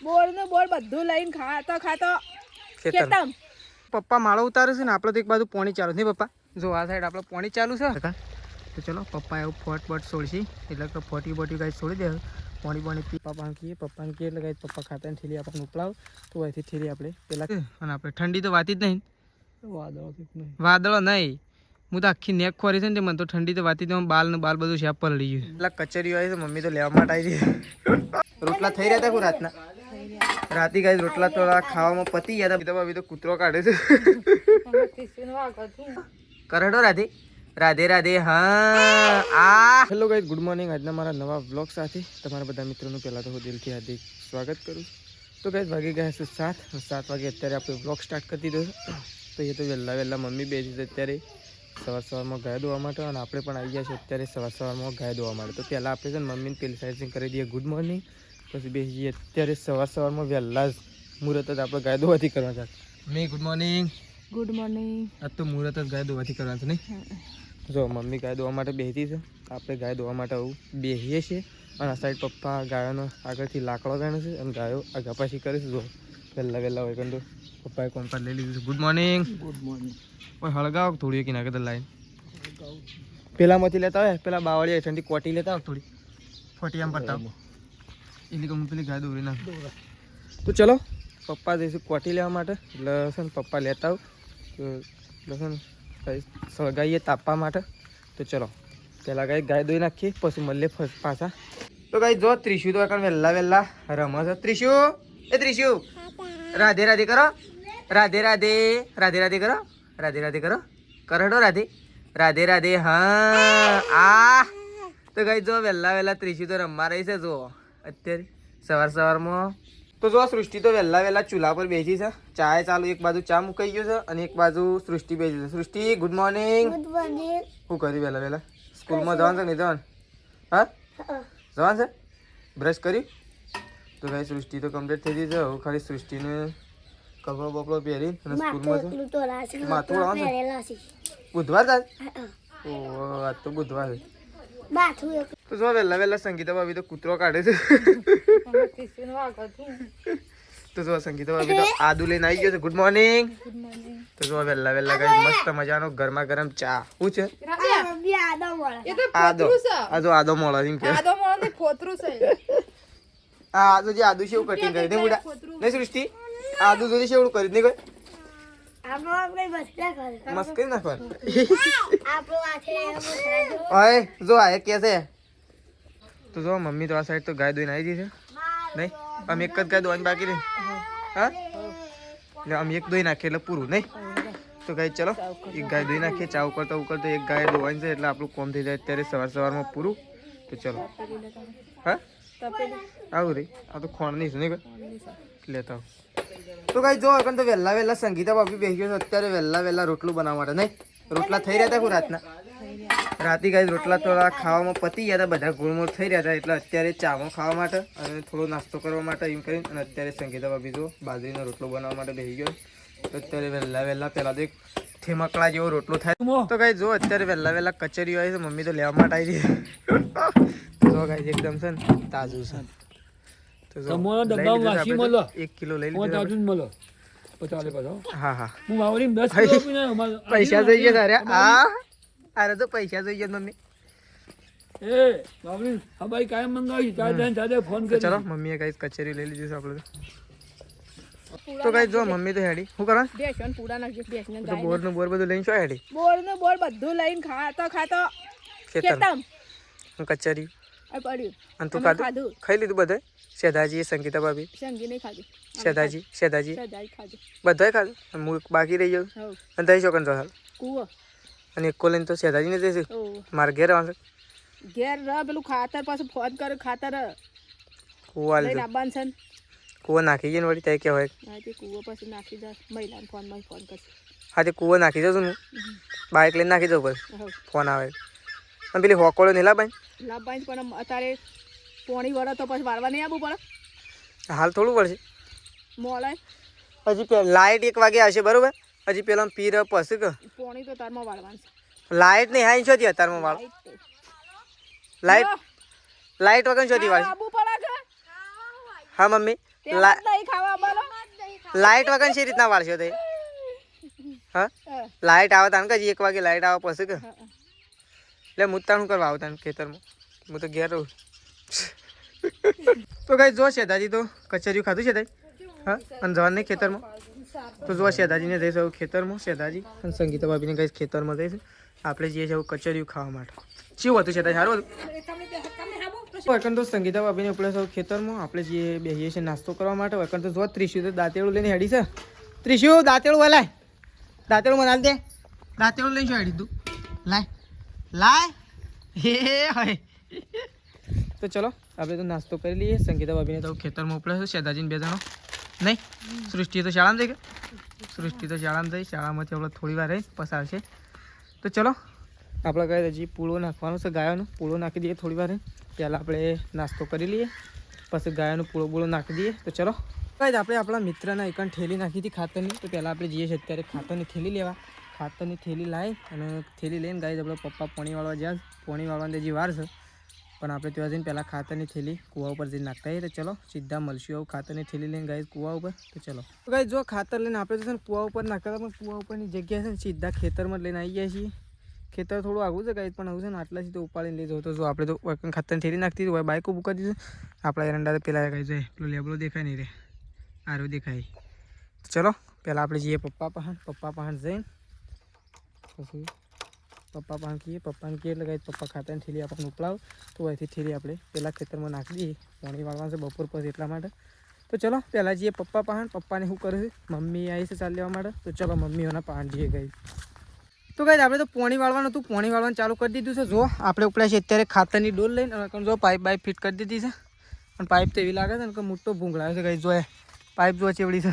બોર ને બોર બધું લઈને ખાતો ખેતમ. પપ્પા માળો ઉતારે છે ને આપણે તો એક બાજુ પાણી ચાલુ નહીં પપ્પા જો આ સાઈડ આપણે પાણી ચાલુ છે તો ચલો પપ્પા એવું ફોટ છોડશી એટલે કે ફોટી કાંઈ છોડી દે પાણી પી પપ્પાને કહીએ એટલે કાંઈ પપ્પા ખાતા થેલી આપણે ઉપલાવ તો અહીંથી થેલી આપણે પેલા અને આપણે ઠંડી તો વાતી જ નહીં વાદળો નહીં હું તો આખી નેક ખોરી છે ને મને તો ઠંડી તો વાતી દઉં બાલ બધું શેપ પર લઈ ગયું એટલે કચેરીઓ આવી છે મમ્મી તો લેવા માટે આવી છે રોટલા થઈ રહ્યા હતા હું રાતના રાતી ગાય રોટલા તો ખાવામાં પતી ગયા હતા તો કૂતરો કાઢે છે કરડો રાધે હા હેલો ગાઈઝ ગુડ મોર્નિંગ આજના મારા નવા વ્લોગ સાથે તમારા બધા મિત્રોનું પહેલાં તો હું દિલથી હાર્દિક સ્વાગત કરું તો ગાઈઝ વાગી ગયા છે 7 વાગે અત્યારે આપણે વ્લોગ સ્ટાર્ટ કરી દીધો તો એ તો વહેલા મમ્મી બેસી છે અત્યારે સવારમાં ગાય દોવા માટે અને આપણે પણ આવી ગયા છે અત્યારે સવારમાં ગાય દોવા માટે તો પહેલાં આપણે છે ને મમ્મીને પેલી સાઈડ કરી દઈએ ગુડ મોર્નિંગ પછી બેસી જઈએ અત્યારે સવારમાં વહેલા જ મુહૂર્ત જ આપણે ગાય દોવાથી કરવા છે મમ્મી ગુડ મોર્નિંગ આજ તો મુહૂર્ત જ ગાય દોવાથી કરવાનું છે નહીં જો મમ્મી ગાય દોવા માટે બેસી છે આપણે ગાય દોવા માટે આવું બેસીએ છીએ અને આ સાઈડ પપ્પા ગાયોનો આગળથી લાકડો વેણે છે અને ગાયો આગળ પાછી કરે છે જો વહેલા હોય કંદો પપ્પાએ કોમ્પાસ લઈ લીધું છે ગુડ મોર્નિંગ કોઈ હળગાવો થોડી એક નાખે તો લાઈન પેલામાંથી લેતા હોય પેલા બાવળી ઠંડી કોટી લેતા હોય થોડી ફોટી આમ પડતા એટલે કે હું પેલી ગાય દોરી નાખ તો ચલો પપ્પા જઈશું કોટી લેવા માટે એટલે છે ને પપ્પા લેતા આવ એટલે છે ને સળગાઈએ તાપવા માટે તો ચલો પહેલાં ગાય દોઈ નાખીએ પછી મળીએ પાછા તો ગાય જો ત્રિશુ તો વહેલા રમે છે ત્રિશુ રાધે કરો રાધે કરો કરડો રાધે હા તો ગાય જો વહેલા ત્રિશુ તો રમવા રહી છે જો અત્યારે સવારમાં તો જો સૃષ્ટિ તો વહેલા ચૂલા પર બેસી છે ચા ચાલુ એક બાજુ ચા મુકાઈ ગયો છે અને એક બાજુ સૃષ્ટિ બેસી છે સૃષ્ટિ ગુડ મોર્નિંગ શું કર્યું વહેલા સ્કૂલમાં જવાનું છે નહીં જવાનું હા જવાનું છે બ્રશ કર્યું તો ભાઈ સૃષ્ટિ તો કમ્પ્લીટ થઈ ગઈ છે હવે ખાલી સૃષ્ટિને કપડો બપડો પહેરી અને સ્કૂલમાં છે માથું આવશે બુધવાર આજ આજ તો બુધવાર છે તો જો વહેલા સંગીતા ભાભી તો કૂતરો કાઢે છે તો જો સંગીતા ભાભી તો આદુ લઈને આવી ગયો છે ગુડ મોર્નિંગ તો જો વહેલા કઈ મસ્ત મજાનો ગરમા ગરમ ચા શું છે આદો મોળા એમ કે આદુ જે આદુ છે એવું કટિંગ કરી દે બુડા નહીં સૃષ્ટિ આદુ જોઈ છે એવું કરી દે કોઈ મસ્કરી નાખવાનું જો આ કે છે તો જો મમ્મી તો આ સાઈડ તો ગાય દોઈને આવી છે નહીં આમ એક જ ગાય દોવાની બાકી રહી હા એટલે આમ એક દોઈ નાખીએ એટલે પૂરું નહીં તો ગાય ચલો એક ગાય દોઈ નાખીએ ચા ઉકળતા એક ગાય દોવાની છે એટલે આપણું કોમ થઈ જાય અત્યારે સવારમાં પૂરું તો ચલો હા આવું રહી આ તો ખોણ નહીં છે નહીં લેતા તો ગાય જો અગર તો વહેલા સંગીતા ભાભી બેસી ગયો અત્યારે વહેલા રોટલું બનાવવા માટે નહીં રોટલા થઈ રહ્યા હતા હું રાતના રાતે ગાય રોટલા તો ખાવામાં પતી ગયા હતા બધા ગોળમોળ થઈ રહ્યા હતા એટલે અત્યારે ચામાં ખાવા માટે અને થોડો નાસ્તો કરવા માટે એમ કરીને અને અત્યારે સંગીતા ભાભી જો બાજરીનો રોટલો બનાવવા માટે બેસી ગયો તો અત્યારે વહેલા પહેલાં તો એક થેમકડા જેવો રોટલો થાય તો ગાય જો અત્યારે વહેલા કચેરીઓ આવી છે મમ્મી તો લેવા માટે આવી છે જો ગાય એકદમ છે ને તાજું છે એક કિલો લઈ લીધું હા પૈસા જોઈએ તારે અરે તો પૈસા જોઈએ મમ્મી ચલો મમ્મીએ કઈ કચેરી લઈ લીધી છે આપણે તો કઈ જો મમ્મી તો હેડી શું કરવા બોર બધું લઈને શું હેડી બોર બધું લઈને ખાતો ખેતમ હું કચેરી અને તું ખાધું ખાઈ લીધું બધે સેધાજી સંગીતા ભાભી સેધાજી બધાય ખાધું હું બાકી રહી જાઉં અને દઈ ચોકન જો અને એક લઈને તો સેધાજી ને જઈશું મારે ઘેર આવશે પેલું ખાતર પાછું ફોન કરે ખાતર કૂવો નાખી ગયો ને વળી ત્યાં કહેવાય કૂવો પછી નાખી દે મહિલાને ફોન કરશે હા તે કૂવો નાખી જાઉં ને બાઇક લઈને નાખી જાઉં પછી ફોન આવે અને પેલી હોકોળો નહીં લાવવાની પણ અત્યારે પોણી વળે તો પછી વાળવા નહીં આવવું પડે હાલ થોડું પડશે મોળે હજી લાઇટ 1 વાગે આવશે બરોબર હજી પેલા પીર પછી કે પોણી તો તારમાં વાળવાનું લાઇટ નહીં હાઈ છોતી તારમાં વાળ લાઇટ વગર છોતી વાળ હા મમ્મી તેમાં જ નહીં ખાવા બોલો. લાઈટ વગર શી રીતના વાળશો તે હા લાઈટ આવે તાન કે 1 વાગે લાઈટ આવે પછી કે એટલે મુત્તા શું કરવા આવતા ખેતરમાં હું તો ઘેર રહું તો કઈ જો શેતાજી તો કચેરીઓ ખાધું છે તાઈ હા અને જવાનું નહીં ખેતરમાં તો જો શેતાજીને જઈશું ખેતરમાં શેતાજી અને સંગીતા ભાભીને કઈ ખેતરમાં જઈશું આપણે જઈએ છીએ કચેરીઓ ખાવા માટે શું હતું શેતાજી સારું હતું વકન તો સંગીતા ભાભીને આપણે સૌ ખેતરમાં આપણે જે બેસીએ છીએ નાસ્તો કરવા માટે વકન તો જો ત્રિશુ તો દાંતેડું લઈને હેડી છે ત્રિશુ દાંતેડું વાલાય દાંતેડું મનાલ દે દાંતેડું લઈને શું હેડી તું લાય લાય હે હોય તો ચલો આપણે તો નાસ્તો કરી લઈએ સંગીતા ભાભીને તો ખેતરમાં ઉપડે છે શેતાજીને 2 જણો નહીં સૃષ્ટિ તો શાળામાં જઈ ગઈ સૃષ્ટિ તો શાળામાં જઈ શાળામાંથી આપણે થોડી વાર રહી પસાર છે તો ચલો આપણે કહે હજી પૂળો નાખવાનો છે ગાયોનો પૂળો નાખી દઈએ થોડી વાર પહેલાં આપણે નાસ્તો કરી લઈએ પછી ગાયોનો પૂળો નાખી દઈએ તો ચલો કઈ આપણે આપણા મિત્રના એકણ થેલી નાખી હતી ખાતરની તો પહેલાં આપણે જઈએ છીએ અત્યારે ખાતરની થેલી લેવા ખાતરની થેલી લાવી અને થેલી લઈને ગાય આપણે પપ્પા પોણી વાળવા જ્યાં પોણી વાળવાની હજી વાર છે પણ આપણે ત્યાં જઈને પહેલાં ખાતરની થેલી કૂવા ઉપર જઈને નાખતા હોઈએ તો ચલો સીધા મળશું આવું ખાતરની થેલી લઈને ગાય કૂવા ઉપર તો ચલો ગાય જો ખાતર લઈને આપણે તો છે ને કૂવા ઉપર નાખતા પણ કૂવા ઉપરની જગ્યા છે ને સીધા ખેતરમાં લઈને આવી ગયા છીએ ખેતર થોડું આગું છે ગાય પણ આવું છે ને આટલાથી તો ઉપાડીને લઈ જવું તો જો આપણે તો ખાતરની થેલી નાખતી હોય બાઇકો બુકા દીધું આપણા એરંડા તો પેલા ગાય જાય પેલો લેબલો દેખાય નહીં રે આરો દેખાય તો ચલો પહેલાં આપણે જઈએ પપ્પા પાસે જઈને પછી પપ્પા પાસે કહીએ પપ્પાને કહીએ એટલે ગાય પપ્પા ખાતરની થેલી આપણને ઉપલાવ તો અહીંથી થેલી આપણે પહેલાં ખેતરમાં નાખી દઈએ પાણી વાળવાનું છે બપોર પછી એટલા માટે તો ચલો પહેલાં જઈએ પપ્પા પાસે પપ્પાને શું કરે છે મમ્મી આવી છે ચાલ લેવા માટે તો ચલો મમ્મીઓના પાસે જઈએ ગઈ તો ગાય આપણે તો પાણી વાળવાનું હતું પાણી વાળવાનું ચાલુ કરી દીધું છે જો આપણે ઉપડ્યા છે અત્યારે ખાતરની ડોલ લઈને જો પાઇપ ફિટ કરી દીધી છે પણ પાઇપ તો એવી લાગે છે ને કે મોટો ભૂંગળાયો છે ગાય જો પાઇપ જો ચેવડી છે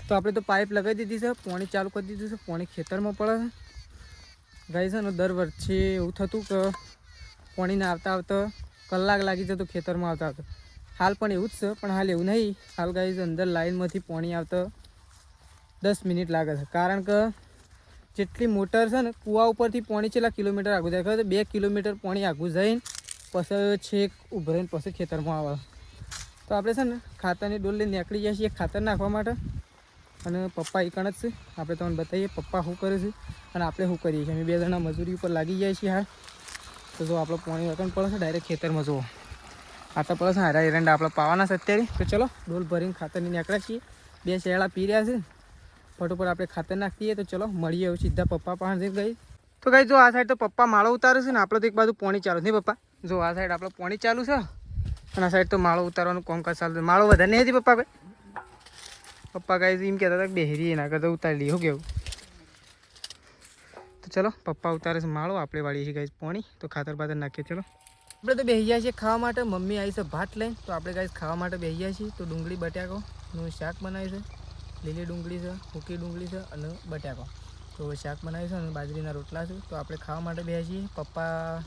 તો આપણે તો પાઇપ લગાવી દીધી છે પાણી ચાલુ કરી દીધું છે પાણી ખેતરમાં પડે છે ગાય છે ને દર વર્ષે એવું થતું કે પાણીને આવતા કલાક લાગી જતું ખેતરમાં આવતા હાલ પણ એવું જ છે પણ હાલ એવું નહીં હાલ ગાય અંદર લાઈનમાંથી પાણી આવતા 10 મિનિટ લાગે છે કારણ કે જેટલી મોટર છે ને કૂવા ઉપરથી પાણી કેટલા કિલોમીટર આગું જાય ખબર 2 કિલોમીટર પાણી આગું જઈને પછી છેક ઉભરાઈને પછી ખેતરમાં આવે તો આપણે છે ને ખાતરની ડોલ લઈને નીકળી જાય છીએ ખાતર નાખવા માટે અને પપ્પા એકણ જ છે આપણે તમને બતાવીએ પપ્પા શું કરે છે અને આપણે શું કરીએ છીએ અમે 2 જણા મજૂરી ઉપર લાગી જાય છીએ હા તો જો આપણો પાણી વતન પડે છે ડાયરેક્ટ ખેતરમાં જુઓ આટલા પડે છે હારા એરંડા આપણે પાવાના છે અત્યારે તો ચલો ડોલ ભરીને ખાતરની નીકળ્યા છીએ 2 શેરડા પી રહ્યા છે ફટોફટ આપણે ખાતર નાખીએ તો ચલો મળીએ એવું સીધા પપ્પા પાસે ગઈ તો ગઈ જો આ સાઈડ તો પપ્પા માળો ઉતારે છે ને આપણે તો એક બાજુ પાણી ચાલુ નહીં પપ્પા જો આ સાઈડ આપણે પાણી ચાલુ છે અને આ સાઈડ તો માળો ઉતારવાનું કામકાજ ચાલુ છે માળો વધારે નહીં હતી પપ્પા ભાઈ પપ્પા ગાય એમ કહેતા હતા કે બેહરી એના કરતાં ઉતારી લઈએ શું કેવું તો ચલો પપ્પા ઉતારે છે માળો આપણે વાળીએ છીએ ગાય પાણી તો ખાતર બાતર નાખીએ ચલો આપણે તો બેસી ગયા છીએ ખાવા માટે મમ્મી આવી છે ભાત લઈને તો આપણે ગાય ખાવા માટે બેસી ગયા છીએ તો ડુંગળી બટાકાનું શાક બનાવ્યું છે લીલી ડુંગળી છે સૂકી ડુંગળી છે અને બટાકા તો શાક બનાવ્યું છે અને બાજરીના રોટલા છે તો આપણે ખાવા માટે બેસી છીએ પપ્પા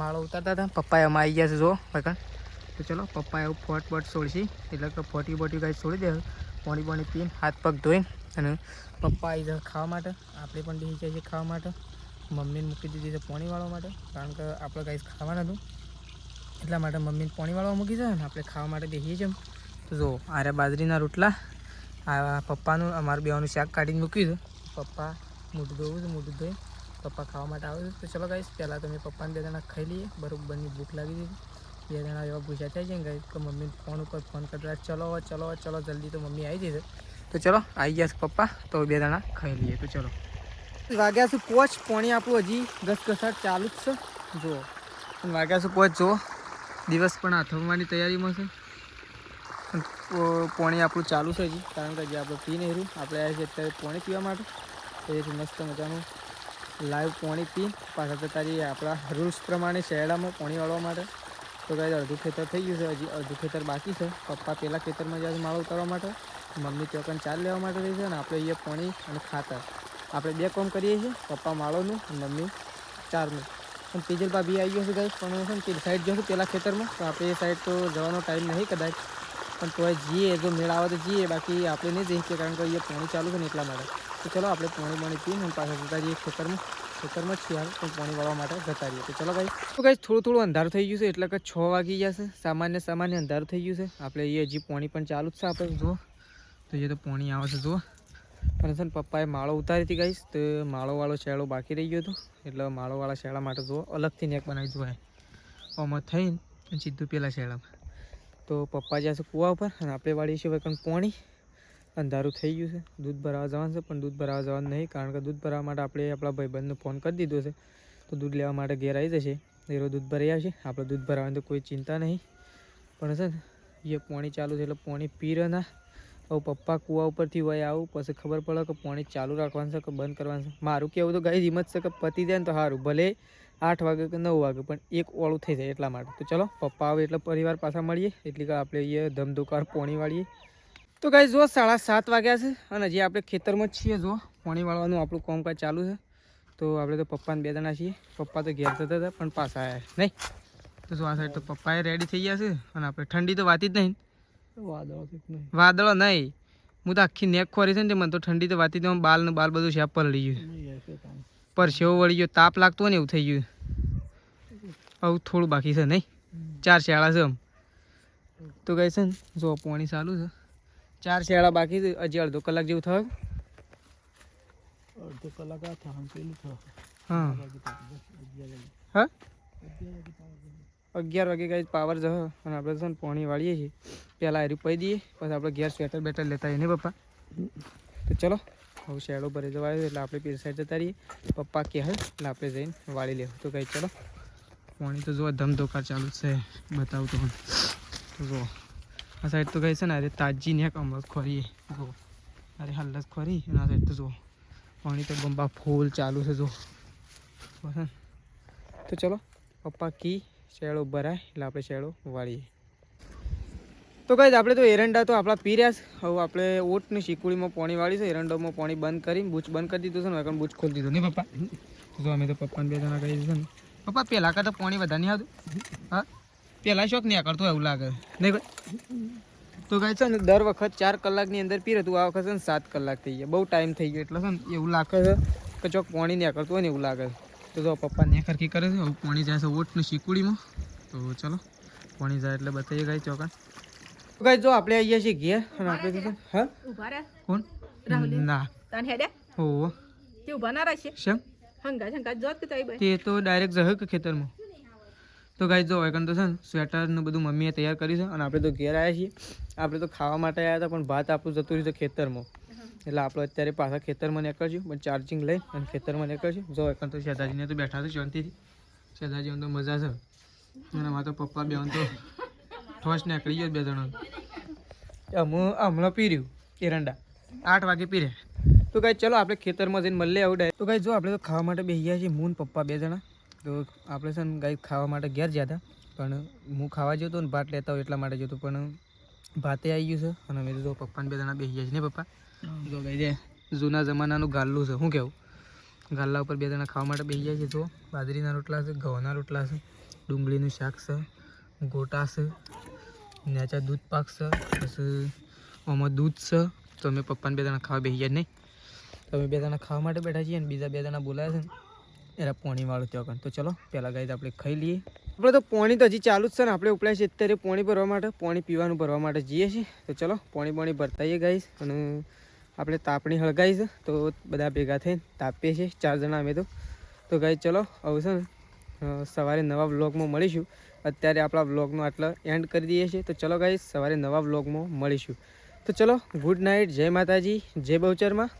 માળો ઉતારતા હતા પપ્પાએ અમે આવી ગયા છે જો કાકા તો ચલો પપ્પા એવું ફોટ છોડશે એટલે કે ફોટી બોટી ગાય છોડી દે પાણી પીને હાથ પગ ધોઈને અને પપ્પા આવી જાય ખાવા માટે આપણે પણ બેસી જાય છે ખાવા માટે મમ્મીને મૂકી દીધી છે પાણી વાળવા માટે કારણ કે આપણે ગાય ખાવાના હતું એટલા માટે મમ્મીને પાણી વાળવા મૂકી છે ને આપણે ખાવા માટે બેસીએ છીએ તો જો આરે બાજરીના રોટલા આ પપ્પાનું અમારું બેવાનું શાક કાઢીને મૂક્યું છે પપ્પા મોઢું ધોવું છે મોઢું ધોઈ પપ્પા ખાવા માટે આવે છે તો ચલો ગાઈશ પહેલાં તમે પપ્પાને 2 જણા ખાઈ લઈએ બરોબરની ભૂખ લાગી દીધી 2 જણા એવા પૂછ્યા થાય છે ને ગાઈશ કે મમ્મીને ફોન ઉપર ફોન કરતા ચલો જલ્દી તો મમ્મી આવી જશે તો ચલો આવી ગયા છે પપ્પા તો 2 જણા ખાઈ લઈએ તો ચલો વાગ્યા છે 5 પાણી આપણું હજી ઘસઘસાટ ચાલુ જ છે જુઓ વાગ્યા છે 5 જુઓ દિવસ પણ આથમવાની તૈયારીમાં છે પાણી આપણું ચાલુ છે હજી કારણ કે હજી આપણે પી નહીં રહ્યું આપણે આવ્યા છીએ અત્યારે પાણી પીવા માટે તો એથી મસ્ત મજાનું લાઈવ પાણી પી પાછા જતા રહીએ આપણા રૂલ્સ પ્રમાણે શેરડામાં પાણી વાળવા માટે તો કાંઈ અડધું ખેતર થઈ ગયું છે હજી અડધું ખેતર બાકી છે પપ્પા પહેલાં ખેતરમાં જાય માળો ઉતારવા માટે મમ્મી ત્યાં ચાલ લેવા માટે રહી છે અને આપણે અહીંયા પાણી અને ખાતર આપણે 2 કામ કરીએ છીએ પપ્પા માળોનું અને મમ્મી ચારનું પણ તેજલ ભાભી આવી ગયો છે ગાઈસ પણ છે ને તે સાઈડ જશું પહેલાં ખેતરમાં તો આપણે એ સાઈડ તો જવાનો ટાઈમ નહીં કદાચ પણ તોય જઈએ જો મેળ આવે તો જઈએ બાકી આપણે નહીં જઈએ કારણ કે અહીંયા પાણી ચાલુ છે ને એટલા માટે તો ચલો આપણે પાણી પીને પાછા જતા જઈએ ખેતરમાં ખેતરમાં જ છીએ હાલ, પણ પાણી વાળવા માટે જતા રહીએ. તો ચલો ગાઈસ, તો ગાઈસ થોડું અંધારું થઈ ગયું છે, એટલે કે 6 વાગી ગયા છે. સામાન્ય અંધારું થઈ ગયું છે. આપણે એ હજી પાણી પણ ચાલુ જ છે. આપણે જુઓ તો એ તો પાણી આવે છે જુઓ. અને છે ને પપ્પાએ માળો ઉતારી હતી ગાઈસ, તો માળોવાળો શેળો બાકી રહી ગયો હતો, એટલે માળોવાળા શેળા માટે જુઓ અલગથી નેક બનાવી જોવાય. આમાં થઈને સીધું પેલા શેળામાં. તો પપ્પા જ્યાં છે કૂવા ઉપર, અને આપણે વાળીએ છીએ વગર પાણી. અંધારું થઈ ગયું છે, દૂધ ભરાવા જવાનું છે, પણ દૂધ ભરાવા જવાનું નહીં, કારણ કે દૂધ ભરાવા માટે આપણે આપણા ભાઈબંધને ફોન કરી દીધો છે. તો દૂધ લેવા માટે ઘેર આવી જશે, એરો દૂધ ભરાઈ આવશે. આપણે દૂધ ભરાવાની તો કોઈ ચિંતા નહીં, પણ છે ને એ પાણી ચાલુ છે એટલે પાણી પીરે ના. હવે પપ્પા કૂવા ઉપરથી વહી આવું, પછી ખબર પડે કે પાણી ચાલુ રાખવાનું છે કે બંધ કરવાનું છે. મારું કહેવું તો ગાઈસ હિંમત છે કે પતી જાય ને તો સારું, ભલે 8 વાગે કે 9 વાગે, પણ એક ઓળું થઈ જાય એટલા માટે. તો ચલો પપ્પા આવે એટલે પરિવાર પાછા મળીએ, એટલે કે આપણે અહીંયા ધમધોકાર પાણી વાળીએ. તો ગાઈસ જો 7:30 વાગ્યા છે, અને હજી આપણે ખેતરમાં જ છીએ. જો પાણી વાળવાનું આપણું કામકાજ ચાલુ છે. તો આપણે તો પપ્પાને 2 જણા છીએ. પપ્પા તો ઘેર જતા હતા, પણ પાછા આવ્યા નહીં. તો જો આ સાઈડ તો પપ્પાએ રેડી થઈ ગયા છે, અને આપણે ઠંડી તો વાતી જ નહીં. વાદળો નહીં, હું તો આખી નેક ખોરી છે ને, મને તો ઠંડી તો વાતી જ બાલ ને બાલ બધું શેપ પલળી ગયું, પરસેવો વળી ગયો, તાપ લાગતો હોય ને એવું થઈ ગયું. આવું થોડું બાકી છે નહીં, 4 શેળા છે આમ. તો ગાઈસ છે ને જો પાણી ચાલુ છે, 4 શેળા બાકી છે. હજી અડધો કલાક જેવું થયું. હા હા 11 વાગે ગાઈસ પાવર જશે, અને આપણે છે ને પાણી વાળીએ છીએ. પહેલાં હારી પી દઈએ, પછી આપણે ઘેર સ્વેટર બેટર લેતા આવીએ ને પપ્પા. તો ચલો હવે શેડો ભરી જવા આવ્યો, એટલે આપણે પેલી સાઈડ જતા રહીએ. પપ્પા કહે એટલે આપણે જઈને વાળી લેવું. તો ગાઈસ ચલો, પાણી તો જો ધમધોકાર ચાલુ જ છે, બતાવું તો. તો જો આ સાઈડ તો ગાઈસ છે ને અરે તાજી ને કમર ખોરીએ જો, અરે હાલ જ ખોરી. અને આ સાઈડ તો જો પાણી તો બંબા ફૂલ ચાલુ છે જો. તો ચલો પપ્પા કી શેડો ભરાય એટલે આપણે શેડો વાળીએ. તો ગાઈસ આપણે તો એરંડા તો આપણા પી રહ્યા છે. હવે આપણે ઓટની શીકુડીમાં પાણી વાળી છે. એરંડામાં પાણી બંધ કરીને બૂચ બંધ કરી દીધું છે ને, કારણ બૂચ ખોલી દીધું નહીં પપ્પા. જો અમે તો પપ્પાને 2 જણા કહી દીધું ને. પપ્પા પહેલાં કરતાં પાણી વધારે નહીં આવતું? હા પહેલાં શોખ નહીં કરતો એવું લાગે નહીં ભાઈ. તો ગાઈસ છે ને દર વખત 4 કલાકની અંદર પી રહેતું, આ વખત છે ને 7 કલાક થઈ ગયા. બહુ ટાઈમ થઈ ગયો એટલે છે ને એવું લાગે છે કે ચોક પાણી નહીં કરતું હોય ને એવું લાગે. તો જો પપ્પા ને ખરખી કરે છે. હવે પાણી જાય છે ઓટની શીકુડીમાં. તો ચલો પાણી જાય એટલે બતાવીએ ગાઈસ ચોકન. તો ગાઈસ જો આપણે આવીએ છીએ ઘેર, અને આપણે તો હા ઉભા રહે કોણ ના તાન હેડે હો તે ઉભા ના રહેશે શેમ હંગા જોત કે તઈ ભાઈ તે તો ડાયરેક્ટ જશે કે ખેતરમાં. તો ગાઈસ જો એકન તો છે ને સ્વેટરનું બધું મમ્મીએ તૈયાર કર્યું છે, અને આપણે તો ઘેર આવ્યા છીએ. આપણે તો ખાવા માટે આવ્યા હતા, પણ ભાત આપણું જતું રહ્યું છે ખેતરમાં, એટલે આપણે અત્યારે પાછા ખેતરમાં નીકળશું. પણ ચાર્જિંગ લઈ અને ખેતરમાં નીકળશું. જો એકન તો શેદાજીને તો બેઠા છે શાંતિથી. શેદાજી તો મજા છે, અને મારા તો પપ્પા બેન તો ઠોસ નીકળી ગયો 2 જણા. હમણાં પી રહ્યું એરંડા 8 વાગે પી રહ્યા. તો ગાઈસ ચલો આપણે ખેતરમાં જઈને મળીએ આવું ડાયરેક્ટ. તો ગાઈસ જો આપણે તો ખાવા માટે બેસી ગયા છીએ, હું ને પપ્પા 2 જણા. તો આપણે છે ને ગાઈસ ખાવા માટે ઘેર ગયા હતા, પણ હું ખાવા જતો ને ભાત લેતા હોય એટલા માટે જતો, પણ ભાતે આવી ગયું છે. અને અમે તો પપ્પાને 2 જણા બેસી ગયા છે ને પપ્પા. તો ગાઈસ જૂના જમાનાનું ગાલ્લું છે, શું કહેવું, ગાલ્લા ઉપર 2 જણા ખાવા માટે બેસી ગયા છે. જો બાજરીના રોટલા છે, ઘઉંના રોટલા છે, ડુંગળીનું શાક છે, ગોટા છે, નેચા દૂધ પાક છે, પછી આમાં દૂધ છે. તો અમે પપ્પાને 2 જણા ખાવા બેસી ગયા નહીં. તો અમે 2 જણા ખાવા માટે બેઠા છીએ, અને બીજા 2 જણા બોલાયા છે ને એના પાણી વાળું ત્યાં. તો ચલો પહેલાં ગાઈસ આપણે ખાઈ લઈએ. આપણે તો પાણી તો હજી ચાલુ જ છે ને, આપણે ઉપડ્યા છીએ અત્યારે પાણી ભરવા માટે, પાણી પીવાનું ભરવા માટે જઈએ છીએ. તો ચલો પાણી ભરતાઈએ ગાઈસ. અને આપણે તાપણી હળગાઈ છે, તો બધા ભેગા થઈને તાપીએ છીએ 4 જણા અમે તો. તો ગાઈસ ચલો હવે છે ને સવારે નવા વ્લોગમાં મળીશું. અત્યારે આપણા વ્લોગનો આટલો એન્ડ કરી દઈએ છીએ. તો ચલો ગાઈસ સવારે નવા વ્લોગમાં મળીશું. તો ચલો ગુડ નાઇટ, જય માતાજી, જય બહુચરમાં.